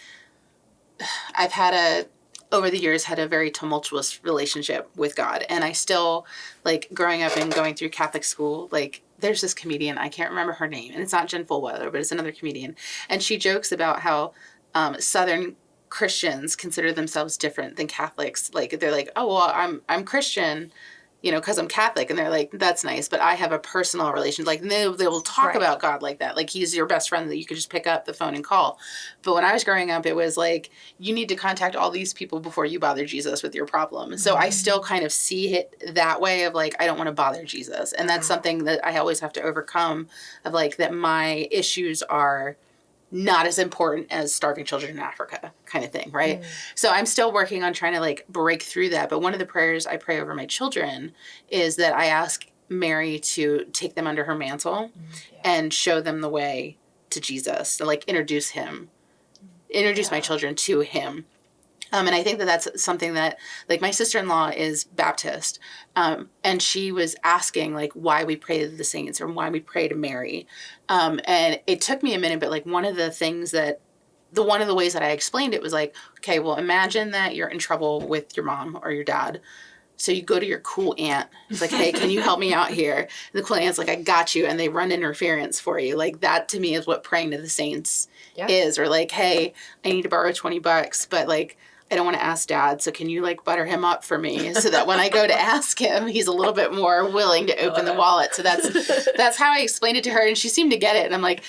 I've over the years had a very tumultuous relationship with God, and I still, like, growing up and going through Catholic school, like, there's this comedian, I can't remember her name, and it's not Jen Fullweather, but it's another comedian, and she jokes about how Southern Christians consider themselves different than Catholics. Like, they're like, oh, well, I'm Christian, you know, because I'm Catholic. And they're like, that's nice, but I have a personal relation. Like, they will talk about God like that. Like, he's your best friend that you could just pick up the phone and call. But when I was growing up, it was like, you need to contact all these people before you bother Jesus with your problem. So I still kind of see it that way of, like, I don't want to bother Jesus. And that's something that I always have to overcome, of, like, that my issues are not as important as starving children in Africa, kind of thing, right? So I'm still working on trying to, like, break through that. But one of the prayers I pray over my children is that I ask Mary to take them under her mantle and show them the way to Jesus, to, like, introduce my children to him. And I think that that's something that, like, my sister-in-law is Baptist, and she was asking, like, why we pray to the saints or why we pray to Mary. And it took me a minute, but, like, one of the ways that I explained it was like, okay, well, imagine that you're in trouble with your mom or your dad. So you go to your cool aunt. It's like, hey, can you help me out here? And the cool aunt's like, I got you. And they run interference for you. Like, that to me is what praying to the saints is. Or, like, hey, I need to borrow $20, but, like, I don't want to ask Dad, so can you, like, butter him up for me so that when I go to ask him, he's a little bit more willing to open the wallet. So that's how I explained it to her, and she seemed to get it. And I'm like,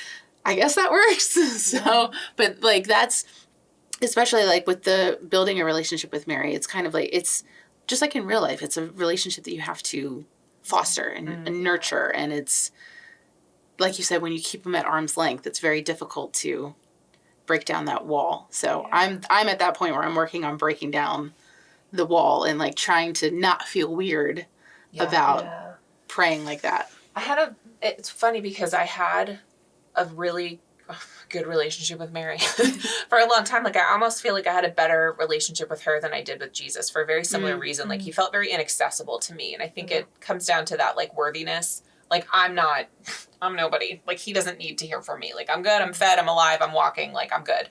I guess that works. So, but, like, that's, especially, like, with the building a relationship with Mary, it's kind of like, it's just like in real life, it's a relationship that you have to foster and nurture. And it's, like you said, when you keep them at arm's length, it's very difficult to break down that wall. So I'm at that point where I'm working on breaking down the wall and, like, trying to not feel weird about praying like that.
It's funny because I had a really good relationship with Mary for a long time. Like, I almost feel like I had a better relationship with her than I did with Jesus for a very similar reason. Like, he felt very inaccessible to me. And I think it comes down to that, like, worthiness. Like, I'm nobody. Like, he doesn't need to hear from me. Like, I'm good, I'm fed, I'm alive, I'm walking, like, I'm good.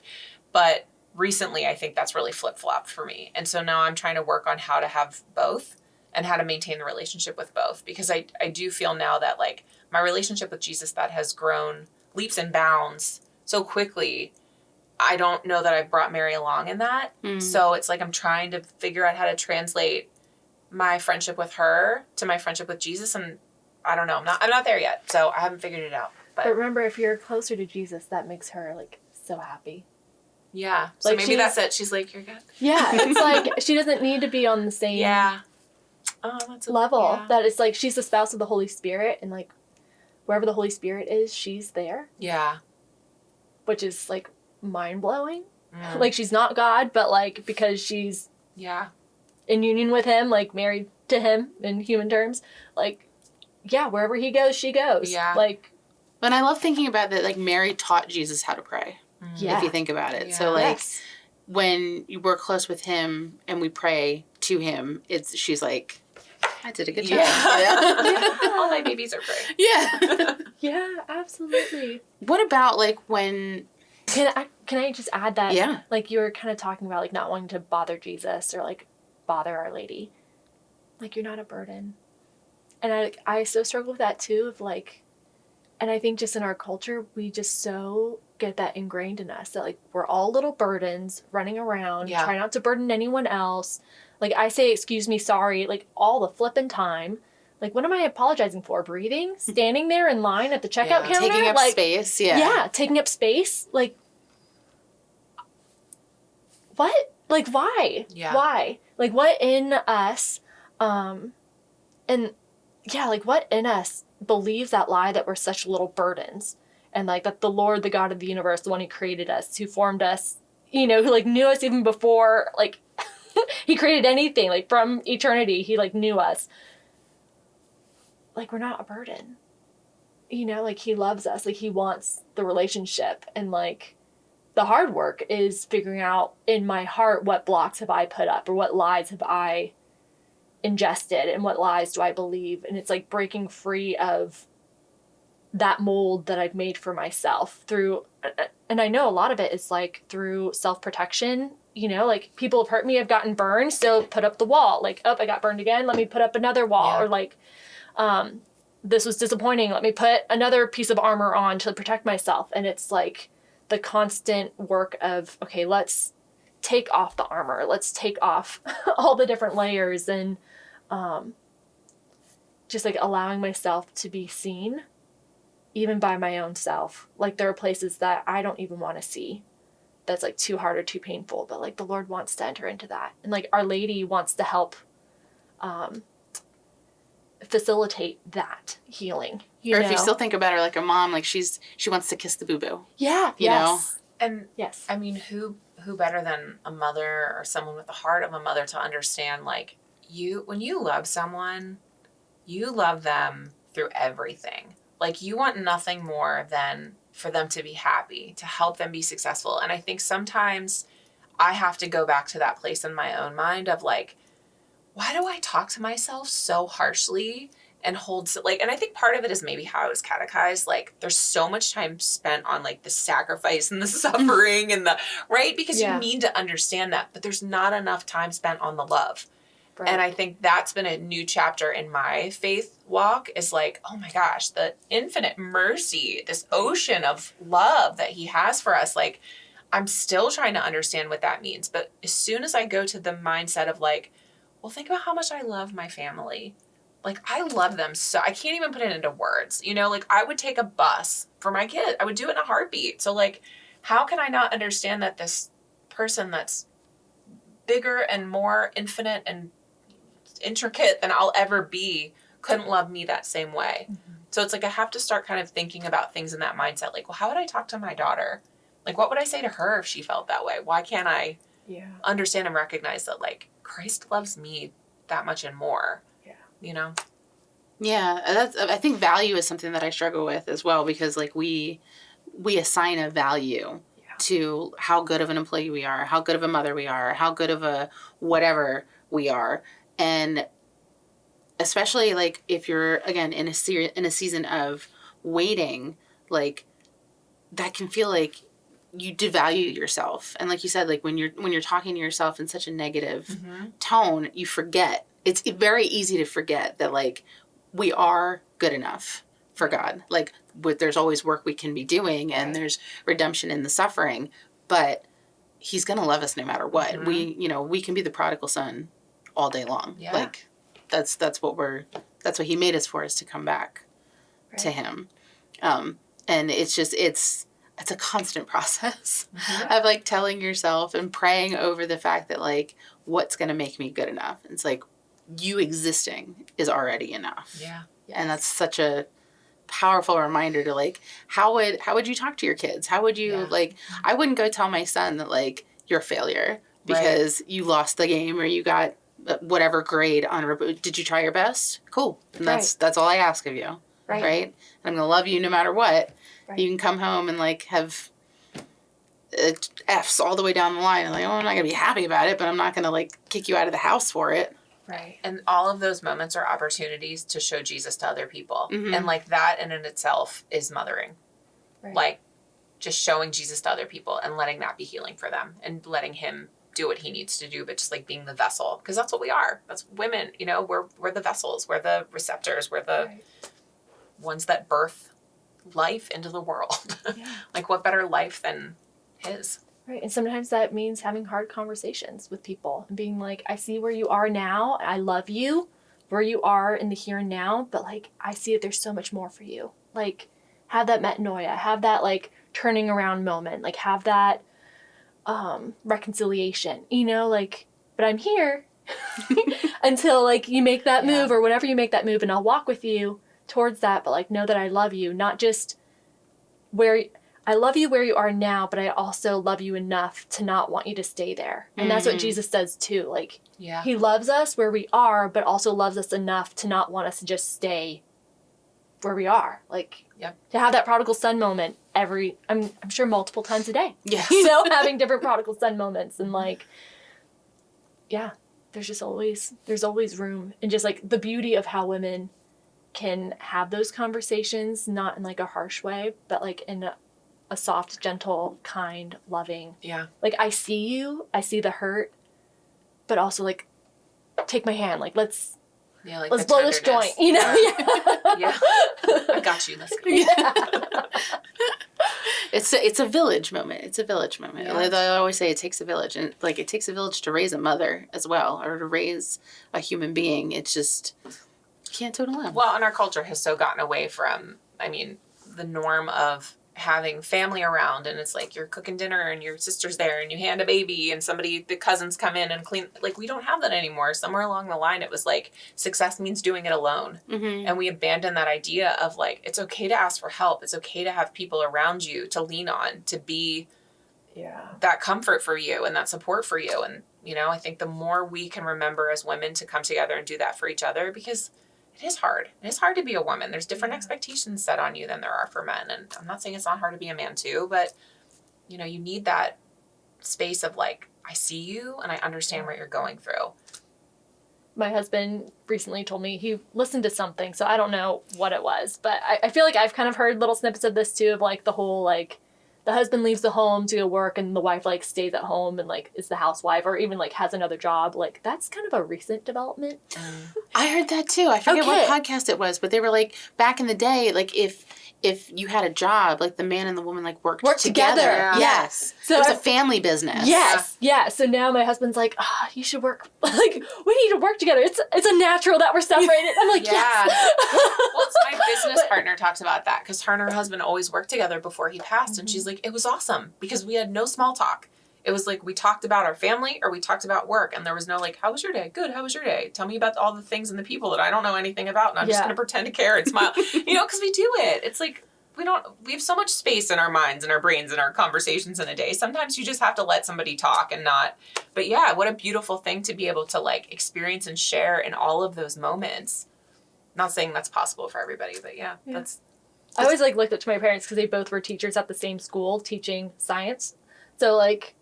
But recently, I think that's really flip-flopped for me. And so now I'm trying to work on how to have both and how to maintain the relationship with both. Because I do feel now that, like, my relationship with Jesus, that has grown leaps and bounds so quickly, I don't know that I brought Mary along in that. So it's like I'm trying to figure out how to translate my friendship with her to my friendship with Jesus, and I don't know. I'm not there yet, so I haven't figured it out.
But remember, if you're closer to Jesus, that makes her, like, so happy.
Yeah. So
like,
maybe that's it. She's like, you're good.
Yeah. It's like she doesn't need to be on the same level. Yeah. That it's like she's the spouse of the Holy Spirit, and, like, wherever the Holy Spirit is, she's there.
Yeah.
Which is, like, mind-blowing. Like, she's not God, but, like, because she's in union with him, like, married to him in human terms, like, yeah, wherever he goes, she goes.
Yeah.
Like,
and I love thinking about that, like, Mary taught Jesus how to pray. If you think about it. So, like, when we're close with him and we pray to him, she's like, I did a good job.
All my babies are praying.
Yeah.
Yeah, absolutely.
What about, like, when...
Can I just add that?
Yeah.
Like, you were kind of talking about, like, not wanting to bother Jesus or, like, bother Our Lady. Like, you're not a burden. And I so struggle with that, too, of, like... And I think just in our culture, we just so get that ingrained in us that, like, we're all little burdens running around, try not to burden anyone else. Like, I say, excuse me, sorry, like, all the flipping time. Like, what am I apologizing for? Breathing? Standing there in line at the checkout counter?
Taking up space,
Yeah, taking up space. Like, what? Like, why?
Yeah.
Why? Like, what in us, like, what in us believes that lie that we're such little burdens? And, like, that the Lord, the God of the universe, the one who created us, who formed us, you know, who, like, knew us even before, like, he created anything, like, from eternity, he, like, knew us. Like, we're not a burden. You know, like, he loves us, like, he wants the relationship. And, like, the hard work is figuring out in my heart what blocks have I put up or what lies have I ingested and what lies do I believe. And it's, like, breaking free of that mold that I've made for myself through, and I know a lot of it is like through self-protection, you know, like people have hurt me, I've gotten burned, so put up the wall. Like, oh, I got burned again, let me put up another wall.
Yeah.
Or like, this was disappointing, let me put another piece of armor on to protect myself. And it's like the constant work of, okay, let's take off the armor, let's take off all the different layers, and just like allowing myself to be seen even by my own self. Like there are places that I don't even want to see, that's like too hard or too painful, but like the Lord wants to enter into that, and like Our Lady wants to help facilitate that healing, you
or
know?
if you still think about her like a mom, like she wants to kiss the boo-boo.
Yeah.
You know?
And
Yes.
I mean, who better than a mother or someone with the heart of a mother to understand, like, when you love someone, you love them through everything. Like, you want nothing more than for them to be happy, to help them be successful. And I think sometimes I have to go back to that place in my own mind of like, why do I talk to myself so harshly and and I think part of it is maybe how I was catechized. Like, there's so much time spent on like the sacrifice and the suffering and right? Because you need to understand that, but there's not enough time spent on the love. Right. And I think that's been a new chapter in my faith walk, is like, oh my gosh, the infinite mercy, this ocean of love that he has for us. Like, I'm still trying to understand what that means. But as soon as I go to the mindset of like, well, think about how much I love my family. Like, I love them so, I can't even put it into words. You know, like, I would take a bus for my kid. I would do it in a heartbeat. So, like, how can I not understand that this person that's bigger and more infinite and intricate than I'll ever be couldn't love me that same way? Mm-hmm. So it's like I have to start kind of thinking about things in that mindset. Like, well, how would I talk to my daughter? Like, what would I say to her if she felt that way? Why can't I understand and recognize that, like, Christ loves me that much and more? Yeah. You know?
Yeah, I think value is something that I struggle with as well, because like we assign a value to how good of an employee we are, how good of a mother we are, how good of a whatever we are. And especially like if you're again in a season of waiting, like that can feel like you devalue yourself. And like you said, like when you're talking to yourself in such a negative tone, you forget. It's very easy to forget that like we are good enough for God. Like there's always work we can be doing, and there's redemption in the suffering, but he's going to love us no matter what. Mm-hmm. We can be the prodigal son all day long. Yeah. Like that's what he made us for, is to come back to him. And it's just, it's a constant process of like telling yourself and praying over the fact that like, what's going to make me good enough? It's like, you existing is already enough. Yeah. Yes. And that's such a powerful reminder to like, how would you talk to your kids? How would you like, I wouldn't go tell my son that like, you're a failure because you lost the game or you got whatever grade on, did you try your best? Cool. And that's all I ask of you. Right. And I'm going to love you no matter what. Right. You can come home and like have F's all the way down the line. And like, oh, I'm not going to be happy about it, but I'm not going to like kick you out of the house for it.
Right. And all of those moments are opportunities to show Jesus to other people. Mm-hmm. And like that in itself is mothering. Right. Like just showing Jesus to other people and letting that be healing for them and letting him do what he needs to do, but just like being the vessel, because that's what we are. That's women, we're the vessels, we're the receptors, we're the ones that birth life into the world. Yeah. Like what better life than his?
Right. And sometimes that means having hard conversations with people and being like, I see where you are now. I love you where you are in the here and now. But like, I see that there's so much more for you. Like have that metanoia, have that like turning around moment, like have that reconciliation, like, but I'm here until like you make that move or whenever you make that move, and I'll walk with you towards that. But like, know that I love you, not just I love you where you are now, but I also love you enough to not want you to stay there. And that's what Jesus does too. Like, he loves us where we are, but also loves us enough to not want us to just stay where we are. Like, to have that prodigal son moment I'm sure multiple times a day. Yeah. Having different prodigal son moments. And like, there's always room. And just like the beauty of how women can have those conversations, not in like a harsh way, but like in a soft, gentle, kind, loving.
Yeah.
Like, I see you, I see the hurt, but also like, take my hand, like let's blow this joint, you know?
Yeah. I got you. Let's go.
Yeah.
It's a village moment. It's a village moment.
Yeah.
Like I always say, it takes a village, and like it takes a village to raise a mother as well, or to raise a human being. It's just you can't do it alone.
Well, and our culture has so gotten away from, I mean, the norm of having family around, and it's like you're cooking dinner and your sister's there and you hand a baby and the cousins come in and clean. Like, we don't have that anymore. Somewhere along the line, it was like success means doing it alone.
Mm-hmm.
And we abandoned that idea of like, it's okay to ask for help. It's okay to have people around you to lean on, to be that comfort for you and that support for you. And, you know, I think the more we can remember as women to come together and do that for each other, because it is hard. It is hard to be a woman. There's different expectations set on you than there are for men. And I'm not saying it's not hard to be a man too, but, you know, you need that space of like, I see you and I understand what you're going through.
My husband recently told me he listened to something, so I don't know what it was, but I feel like I've kind of heard little snippets of this too, of like the whole like the husband leaves the home to go work and the wife like stays at home and like is the housewife or even like has another job. Like, that's kind of a recent development.
I heard that too. I forget what podcast it was, but they were like, back in the day, like if you had a job, like the man and the woman like worked together.
Yeah.
Yes.
So
it was a family business.
Yes. Yeah. So now my husband's like, you should work. Like, we need to work together. It's a natural that we're separated. I'm like, yes.
Well, it's my business partner talks about that because her and her husband always worked together before he passed. And she's like, it was awesome because we had no small talk. It was like we talked about our family or we talked about work, and there was no like, how was your day? Good. How was your day? Tell me about all the things and the people that I don't know anything about, and I'm just going to pretend to care and smile. You know, because we do it. It's like we have so much space in our minds and our brains and our conversations in a day. Sometimes you just have to let somebody talk and not. But yeah, what a beautiful thing to be able to like experience and share in all of those moments. Not saying that's possible for everybody, but yeah. That's
I always like looked up to my parents because they both were teachers at the same school teaching science. So like,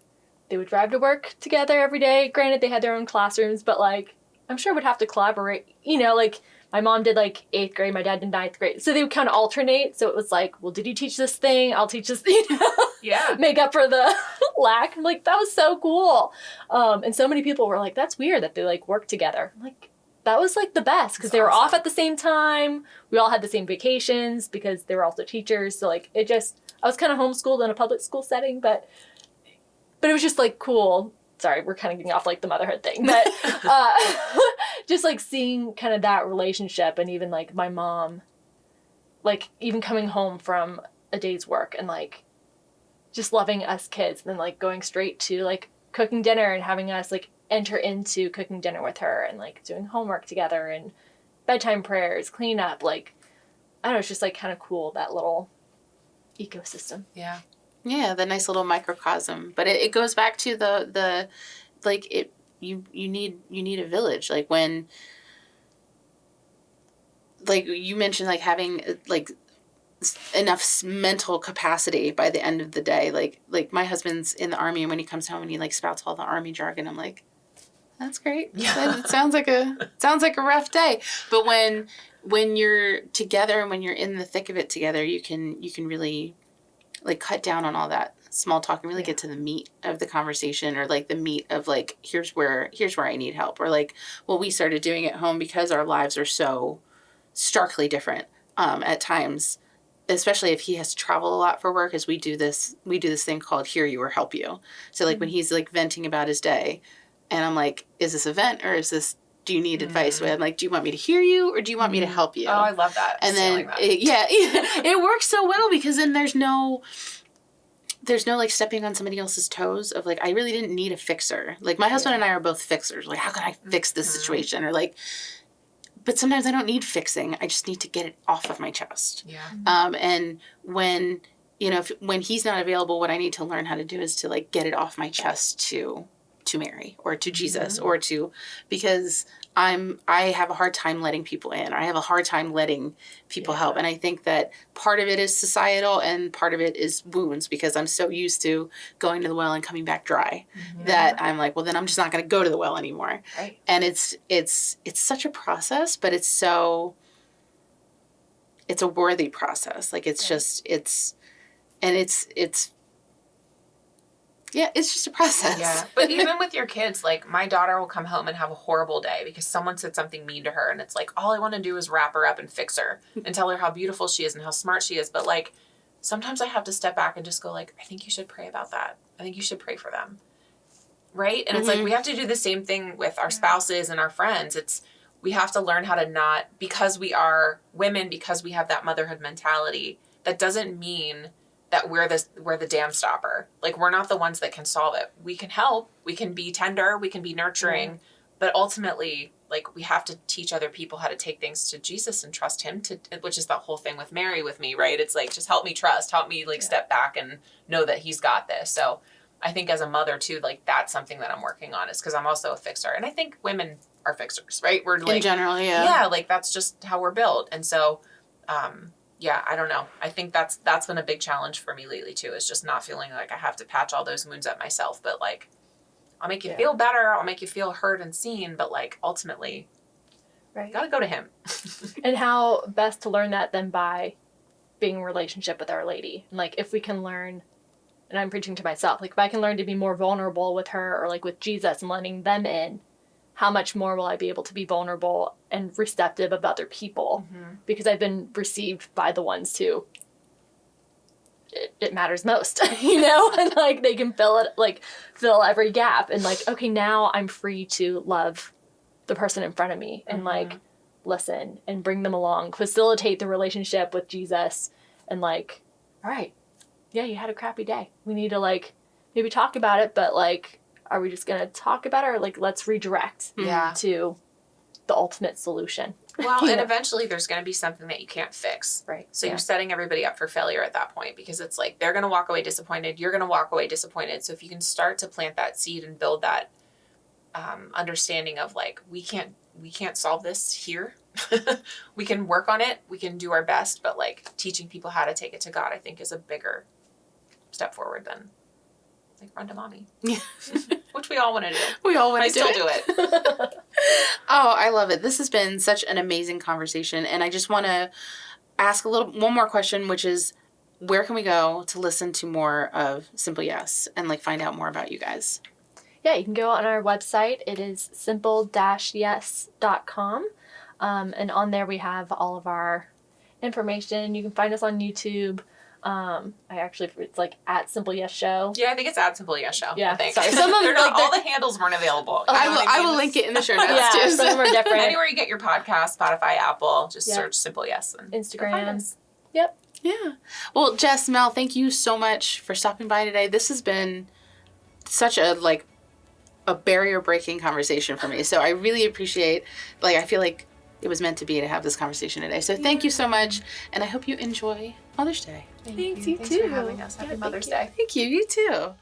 they would drive to work together every day. Granted, they had their own classrooms, but like, I'm sure would have to collaborate. You know, like my mom did like 8th grade, my dad did 9th grade. So they would kind of alternate. So it was like, well, did you teach this thing? I'll teach this, you know, make up for the lack. I'm like, that was so cool. And so many people were like, that's weird that they like work together. I'm like, that was like the best because they were off at the same time. We all had the same vacations because they were also teachers. So like, I was kind of homeschooled in a public school setting, but it was just like cool. Sorry, we're kind of getting off like the motherhood thing, but just like seeing kind of that relationship, and even like my mom, like even coming home from a day's work and like just loving us kids, and then like going straight to like cooking dinner and having us like enter into cooking dinner with her and like doing homework together and bedtime prayers, clean up. Like, I don't know, it's just like kind of cool, that little ecosystem.
Yeah.
Yeah, the nice little microcosm. But it goes back to the like it you need a village. Like when like you mentioned like having like enough mental capacity by the end of the day. Like my husband's in the Army, and when he comes home and he like spouts all the Army jargon, I'm like, that's great. Yeah. It sounds like a rough day. But when you're together and when you're in the thick of it together, you can really like cut down on all that small talk and really get to the meat of the conversation, or like the meat of like, here's where I need help, or like what we started doing at home because our lives are so starkly different at times, especially if he has to travel a lot for work, is we do this thing called hear you or help you. So like when he's like venting about his day and I'm like, is this a vent or is this, do you need advice? I'm like, do you want me to hear you or do you want me to help you?
Oh, I love that.
And then, it works so well because then there's no like stepping on somebody else's toes of like, I really didn't need a fixer. Like my husband and I are both fixers. Like, how can I fix this situation? Or like, but sometimes I don't need fixing. I just need to get it off of my chest.
Yeah.
And when, you know, when he's not available, what I need to learn how to do is to like get it off my chest to Mary or to Jesus or to, because I have a hard time letting people in. I have a hard time letting people help. And I think that part of it is societal and part of it is wounds, because I'm so used to going to the well and coming back dry that I'm like, well, then I'm just not going to go to the well anymore.
Right.
And it's such a process, but it's so it's a worthy process. Like it's just, it's just a process.
Yeah. But even with your kids, like my daughter will come home and have a horrible day because someone said something mean to her. And it's like, all I want to do is wrap her up and fix her and tell her how beautiful she is and how smart she is. But like, sometimes I have to step back and just go like, I think you should pray about that. I think you should pray for them. Right? And it's like, we have to do the same thing with our spouses and our friends. We have to learn how to not, because we are women, because we have that motherhood mentality, that doesn't mean that we're the dam stopper. Like, we're not the ones that can solve it. We can help. We can be tender. We can be nurturing. But ultimately, like, we have to teach other people how to take things to Jesus and trust him, which is the whole thing with Mary with me, right? It's like, just help me trust. Help me, like, step back and know that he's got this. So I think as a mother, too, like, that's something that I'm working on, is because I'm also a fixer. And I think women are fixers, right? We're like,
in general,
yeah, like, that's just how we're built. And so, yeah, I don't know. I think that's been a big challenge for me lately too, is just not feeling like I have to patch all those wounds up myself. But like, I'll make you feel better. I'll make you feel heard and seen. But like, ultimately, you gotta go to him.
And how best to learn that than by being in a relationship with Our Lady. And like, if we can learn, and I'm preaching to myself, like if I can learn to be more vulnerable with her or like with Jesus and letting them in, how much more will I be able to be vulnerable and receptive of other people? Because I've been received by the ones who it matters most, you know? And like they can fill every gap. And like, okay, now I'm free to love the person in front of me and like listen and bring them along, facilitate the relationship with Jesus and like, all right, yeah, you had a crappy day. We need to like maybe talk about it, but like, are we just going to talk about it, or like let's redirect to the ultimate solution?
Well, and eventually there's going to be something that you can't fix.
Right.
So you're setting everybody up for failure at that point, because it's like they're going to walk away disappointed. You're going to walk away disappointed. So if you can start to plant that seed and build that understanding of like, we can't solve this here. We can work on it. We can do our best. But like teaching people how to take it to God, I think, is a bigger step forward than like run to mommy. Yeah. Which we all want to do.
We all want to do it.
I still do it.
Oh, I love it. This has been such an amazing conversation. And I just want to ask one more question, which is, where can we go to listen to more of Simple Yes and like find out more about you guys?
Yeah, you can go on our website. It is simple-yes.com. And on there we have all of our information. You can find us on YouTube. It's like at Simple Yes Show.
Yeah, I think it's at Simple Yes Show.
Yeah,
I think.
sorry. Some of them,
all the handles weren't available.
I will link it in the show notes too.
Some of them are different.
Anywhere you get your podcast, Spotify, Apple, just search Simple Yes. And
Instagram. Yep.
Yeah. Well, Jess, Mel, thank you so much for stopping by today. This has been such a barrier breaking conversation for me. So I really appreciate, I feel like it was meant to be to have this conversation today. So thank you so much. And I hope you enjoy Mother's Day.
Thanks, you too.
Thanks for having us. Happy Mother's Day.
Thank you. You too.